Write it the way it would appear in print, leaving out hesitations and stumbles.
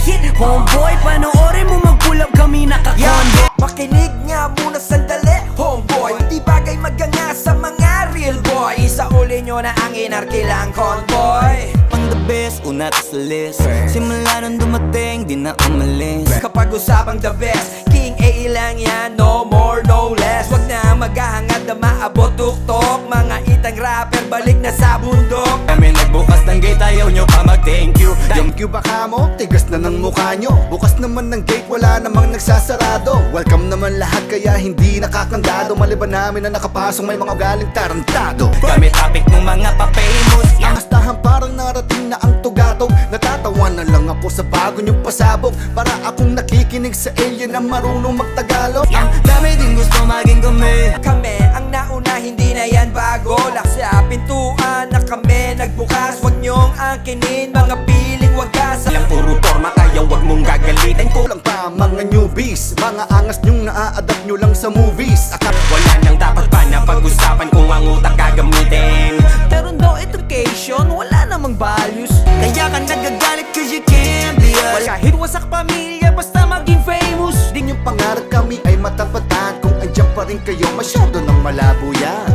hit homeboy, panoorin mo mag-pull up kami naka-condo. Makinig nga muna sandali, homeboy. Di bagay maganga sa mga real boy. Isauli nyo na ang inarkilang convoy. On the best, una sa list. Simula nung dumating, di na umalis. Kapag usapang the best, King A lang yan, no more, no less. Wag na maghahangad na maabot tuktok. Mga itang rapper, balik na sa bundok. Kami nagbukas ng gate, ayaw nyo pa mag-thank you. Yung Q baka mo, tigas na ng mukha nyo. Bukas naman ng gate, wala namang nagsasarado. Welcome naman lahat, kaya hindi nakakandado. Maliban namin na nakapasok, may mga galing tarantado. Kami topic ng mga pa-famous. Angastahan parang narating na ang tugatog. Natatawa na lang ako sa bago nyong pasabog. Para akong nakikinig sa alien na marunong magtagalog. Ang dami din gusto maging kami. Kami ang nauna, hindi na yan bago. Lock sa pintuan na kami nagbukas. Huwag nyong angkinin, mga piling wagas. Lang puro forma, kaya wag mong gagalitin ko. Kulang pa mga newbies, mga angas nyong naa-adapt nyo lang sa movies. Wala nang dapat pa na pag-usapan kung ang utak gagamitin. Meron daw education, wala namang values. Kaya ka nagagalit cause you can't be us. Kahit wasak pamilya, basta maging famous. Di nyong pangarap kami ay matapatan. Kung andyan pa rin kayo, masyado nang malabo yan.